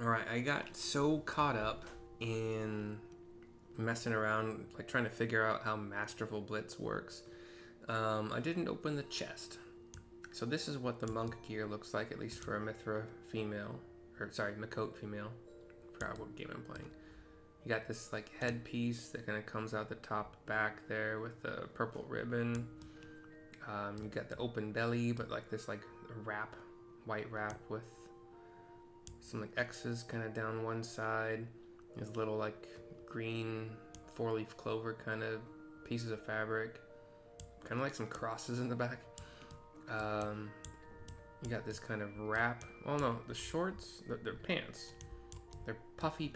Alright, I got so caught up in messing around, like trying to figure out how Masterful Blitz works. I didn't open the chest. So this is what the monk gear looks like, at least for a Mithra female. Or, sorry, Makot female. Forgot what game I'm playing. You got this, like, headpiece that kind of comes out the top back there with the purple ribbon. You got the open belly, but, like, this, like, wrap, white wrap with some, like, X's kind of down one side. There's little, like, green four-leaf clover kind of pieces of fabric. Kind of like some crosses in the back. You got this kind of wrap. Oh no, the shorts, they're pants. They're puffy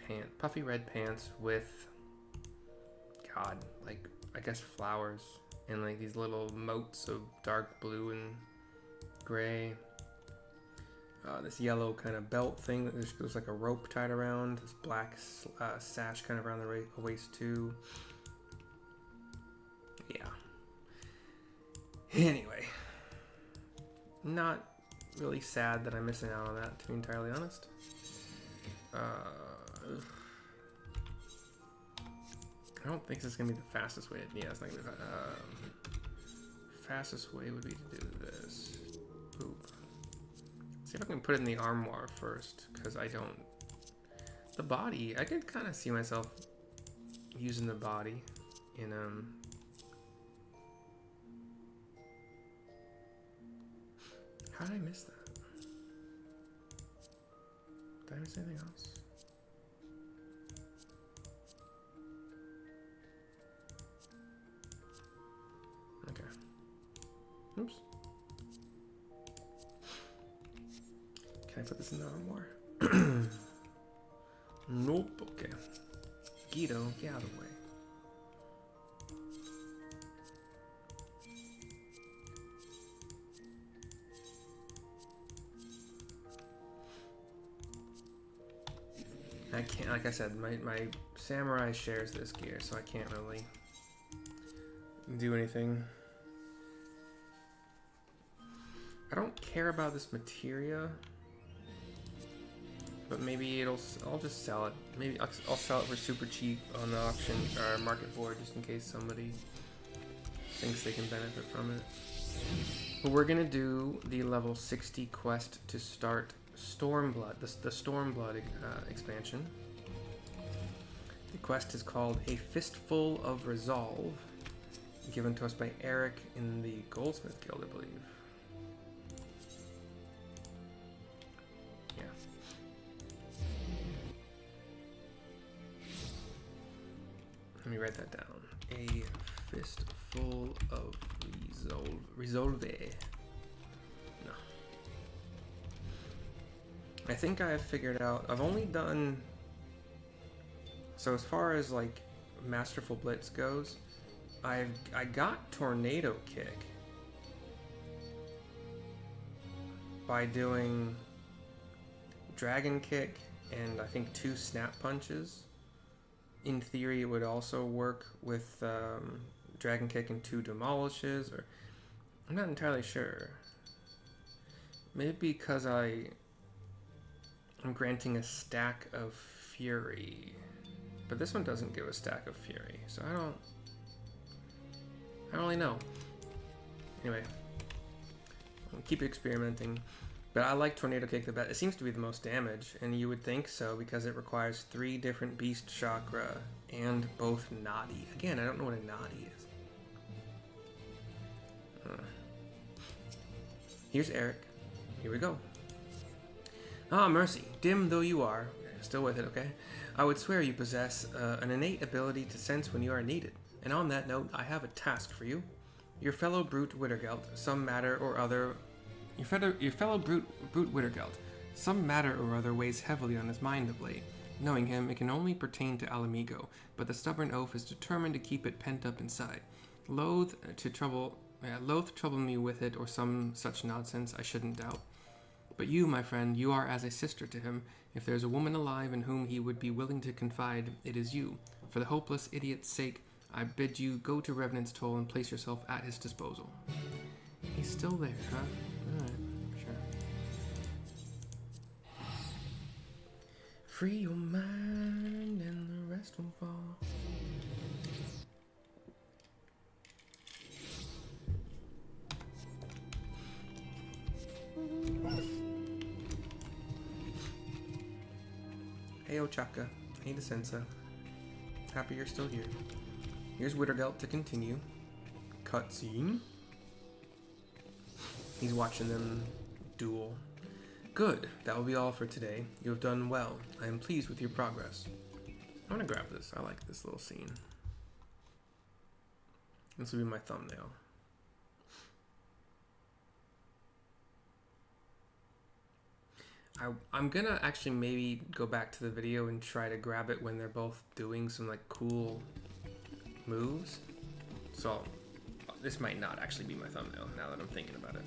red pants with, God, like, I guess flowers. And like these little motes of dark blue and gray. This yellow kind of belt thing that there's like a rope tied around. This black sash kind of around the waist too. Yeah. Anyway. Not really sad that I'm missing out on that, to be entirely honest. I don't think this is gonna be the fastest way. Yeah, it's not gonna be fastest way would be to do this. Boop. See if I can put it in the armoire first, because I don't. The body, I could kind of see myself using the body in How did I miss that? Did I miss anything else? Okay. Oops. Can I put this in the armoire? Nope. Okay. Guido, get out of the way. I can't, like I said, my samurai shares this gear, so I can't really do anything. I don't care about this materia, but maybe I'll just sell it. Maybe I'll sell it for super cheap on the auction or market board, just in case somebody thinks they can benefit from it. But we're gonna do the level 60 quest to start Stormblood, the Stormblood expansion. The quest is called A Fistful of Resolve, given to us by Erik in the Goldsmith Guild, I believe. Yeah. Let me write that down. A Fistful of Resolve. No. I think I've figured out, I've only done, so as far as like Masterful Blitz goes, I got Tornado Kick by doing Dragon Kick and I think 2 Snap Punches. In theory, it would also work with Dragon Kick and 2 Demolishes, or I'm not entirely sure. Maybe because I'm granting a stack of Fury, but this one doesn't give a stack of Fury, so I don't really know. Anyway, I'll keep experimenting, but I like Tornado Kick the best. It seems to be the most damage, and you would think so because it requires 3 different Beast Chakra and both Nadi. Again, I don't know what a Nadi is. Here's Erik. Here we go. Ah, mercy. Dim though you are, still with it, okay? I would swear you possess an innate ability to sense when you are needed. And on that note, I have a task for you. Your fellow brute Widargelt, some matter or other... Your fellow brute Widargelt, some matter or other weighs heavily on his mind of late. Knowing him, it can only pertain to Alamigo, but the stubborn oaf is determined to keep it pent up inside. Loath trouble me with it or some such nonsense, I shouldn't doubt. But you, my friend, you are as a sister to him. If there's a woman alive in whom he would be willing to confide, it is you. For the hopeless idiot's sake, I bid you go to Revenant's toll and place yourself at his disposal. He's still there, huh? Alright, sure. Free your mind and the rest will fall. Hey Ochaka, hey Desensa. Happy you're still here. Here's Widargelt to continue. Cutscene. He's watching them duel. Good, that will be all for today. You have done well. I am pleased with your progress. I'm gonna grab this. I like this little scene. This will be my thumbnail. I'm gonna actually maybe go back to the video and try to grab it when they're both doing some like cool moves. So this might not actually be my thumbnail now that I'm thinking about it.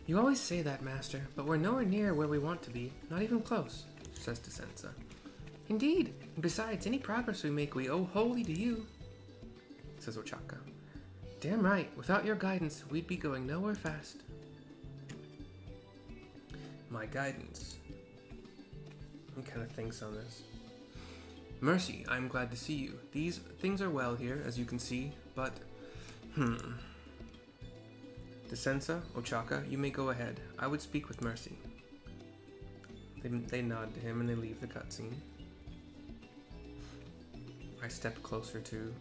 You always say that, Master, but we're nowhere near where we want to be. Not even close, says Desensa. Indeed. Besides, any progress we make we owe wholly to you, says Ochaka. Damn right. Without your guidance, we'd be going nowhere fast. My guidance. He kind of thinks on this. Mercy, I'm glad to see you. These things are well here, as you can see, but... Desensa, Ochaka, you may go ahead. I would speak with Mercy. They nod to him and they leave the cutscene. I stepped closer to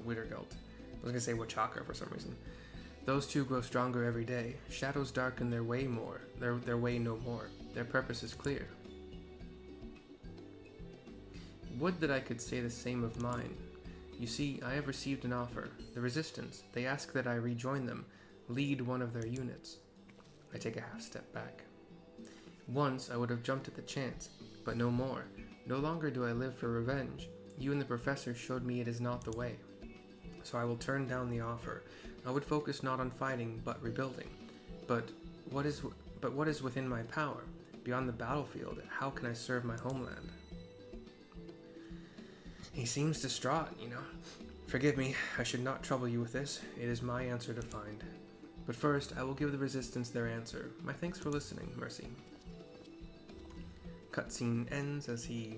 Widargelt. I was going to say Ochaka for some reason. Those two grow stronger every day. Shadows darken their way more. Their way no more. Their purpose is clear. Would that I could say the same of mine. You see, I have received an offer. The Resistance. They ask that I rejoin them. Lead one of their units. I take a half step back. Once I would have jumped at the chance, but no more. No longer do I live for revenge. You and the professor showed me it is not the way. So I will turn down the offer. I would focus not on fighting, but rebuilding. But what is within my power? Beyond the battlefield, how can I serve my homeland? He seems distraught, you know. Forgive me, I should not trouble you with this. It is my answer to find. But first, I will give the Resistance their answer. My thanks for listening, Mercy. Cutscene ends as he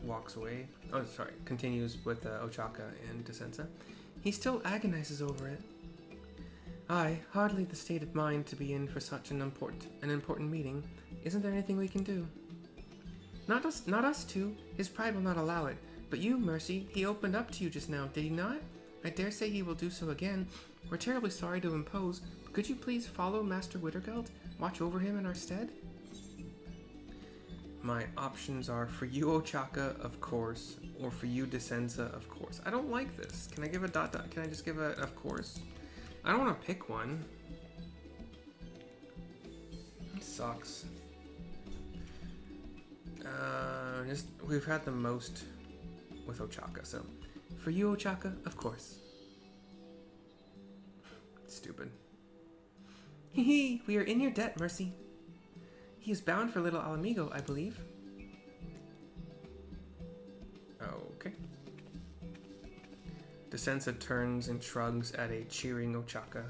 walks away. Oh, sorry. Continues with Ochaka and Desensa. He still agonizes over it. Aye, hardly the state of mind to be in for such an important meeting. Isn't there anything we can do? Not us two. His pride will not allow it. But you, Mercy, he opened up to you just now, did he not? I dare say he will do so again. We're terribly sorry to impose, but could you please follow Master Widargelt? Watch over him in our stead? My options are for you, Ochaka, of course, or for you, Desensa, of course. I don't like this. Can I give a dot? Can I just give a of course? I don't want to pick one. It sucks. We've had the most with Ochaka, so for you, Ochaka, of course. Stupid. Hee, we are in your debt, Mercy. He is bound for Little Alamigo, I believe. Okay. Desensa turns and shrugs at a cheering Ochaka.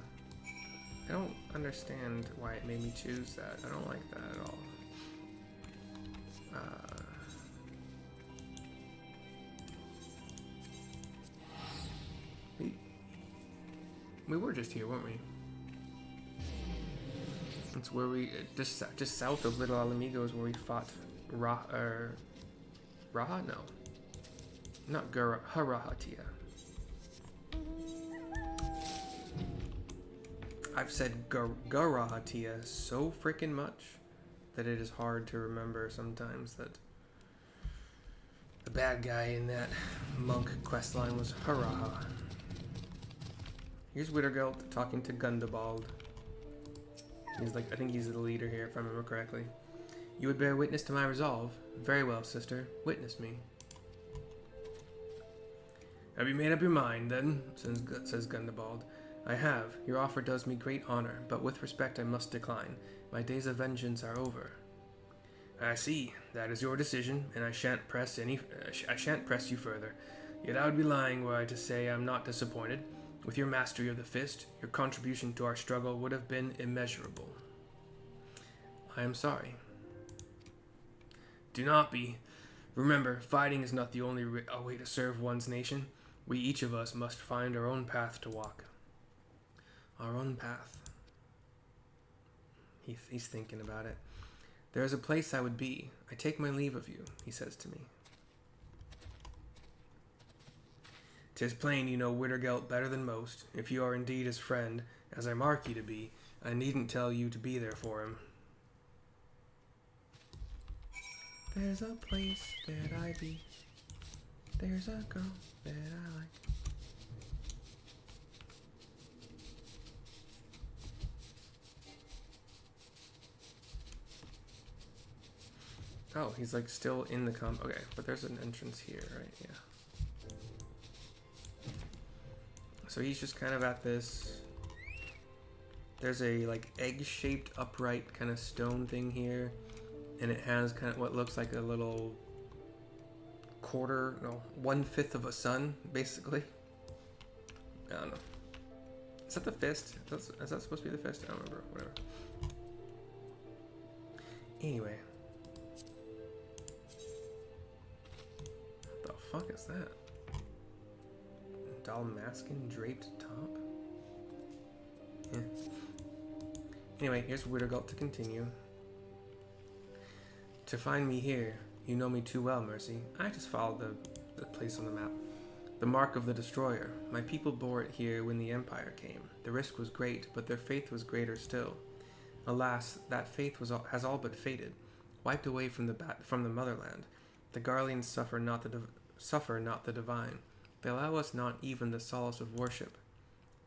I don't understand why it made me choose that. I don't like that at all. We were just here, weren't we? It's where we just south of Little Alamigo is where we fought Raha? No, not Harahatia. I've said Garahatia so freaking much that it is hard to remember sometimes that the bad guy in that monk questline was Haraha. Here's Widargelt talking to Gundabald. He's like, I think he's the leader here, if I remember correctly. You would bear witness to my resolve. Very well, sister. Witness me. Have you made up your mind, then? Says Gundabald. I have. Your offer does me great honor, but with respect I must decline. My days of vengeance are over. I see. That is your decision, and I shan't press you further. Yet I would be lying were I to say I'm not disappointed. With your mastery of the fist, your contribution to our struggle would have been immeasurable. I am sorry. Do not be. Remember, fighting is not the only way to serve one's nation. We each of us must find our own path to walk. Our own path. He's thinking about it. There is a place I would be. I take my leave of you, he says to me. 'Tis plain you know Widargelt better than most. If you are indeed his friend, as I mark you to be, I needn't tell you to be there for him. There's a place that I be. There's a girl that I like. Oh, he's like still in the okay, but there's an entrance here, right? Yeah. So he's just kind of at this. There's a like egg-shaped upright kind of stone thing here, and it has kind of what looks like a little quarter, no, 1/5 of a sun, basically. I don't know. Is that the fist? Is that supposed to be the fist? I don't remember. Whatever. Anyway. What the fuck is that? Dalmascan draped top? Yeah. Anyway, here's Widargelt to continue. To find me here, you know me too well, Mercy. I just followed the place on the map. The mark of the destroyer. My people bore it here when the Empire came. The risk was great, but their faith was greater still. Alas, that faith has all but faded, wiped away from the motherland. The Garleans suffer not the divine. They allow us not even the solace of worship.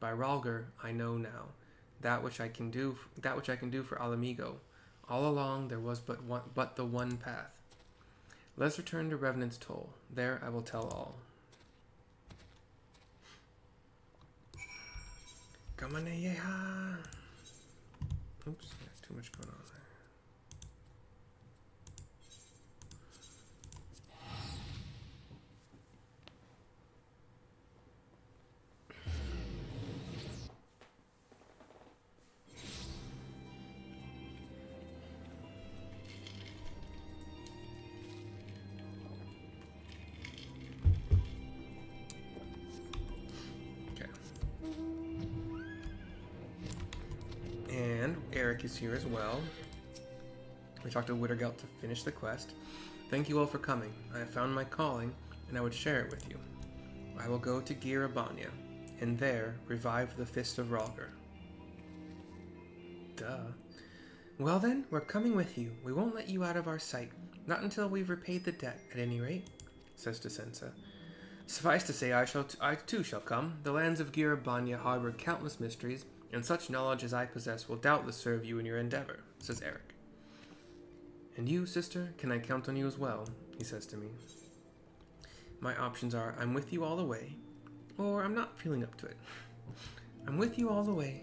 By Rhalgr, I know now that which I can do for Alamigo. All along there was but the one path. Let's return to Revenant's Toll. There I will tell all. Come on, yeah. Oops, there's too much going on there. And Erik is here as well. We talked to Widargelt to finish the quest. Thank you all for coming. I have found my calling, and I would share it with you. I will go to Girabanya, and there revive the Fist of Rhalgr. Duh. Well then, we're coming with you. We won't let you out of our sight. Not until we've repaid the debt, at any rate, says Descensa. Suffice to say, I too shall come. The lands of Girabanya harbor countless mysteries, and such knowledge as I possess will doubtless serve you in your endeavor, says Erik. And you, sister, can I count on you as well, he says to me. My options are, I'm with you all the way, or I'm not feeling up to it. I'm with you all the way.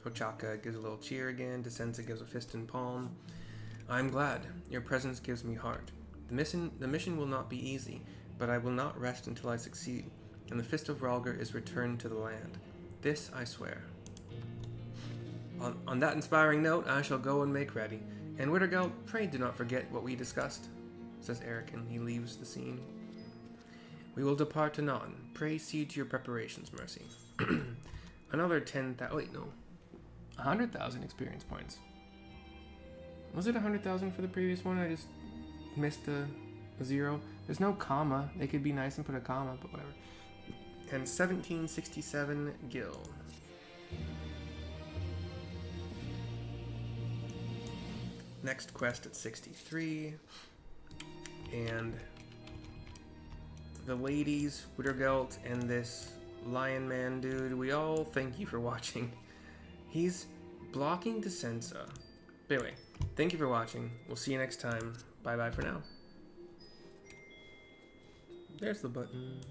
Ochaka gives a little cheer again, Descensa gives a fist and palm. I'm glad. Your presence gives me heart. The mission will not be easy, but I will not rest until I succeed, and the Fist of Rhalgr is returned to the land. This I swear. On that inspiring note, I shall go and make ready. And Widargelt, pray do not forget what we discussed, says Erik, and he leaves the scene. We will depart to Naan. Pray see to your preparations, Mercy. Another 10,000, wait, no. 100,000 experience points. Was it 100,000 for the previous one? I just missed a zero. There's no comma. They could be nice and put a comma, but whatever. And 1767 gil. Next quest at 63. And the ladies, Widargelt, and this lion man dude, we all thank you for watching. He's blocking Descensa. But anyway, thank you for watching. We'll see you next time. Bye-bye for now. There's the button.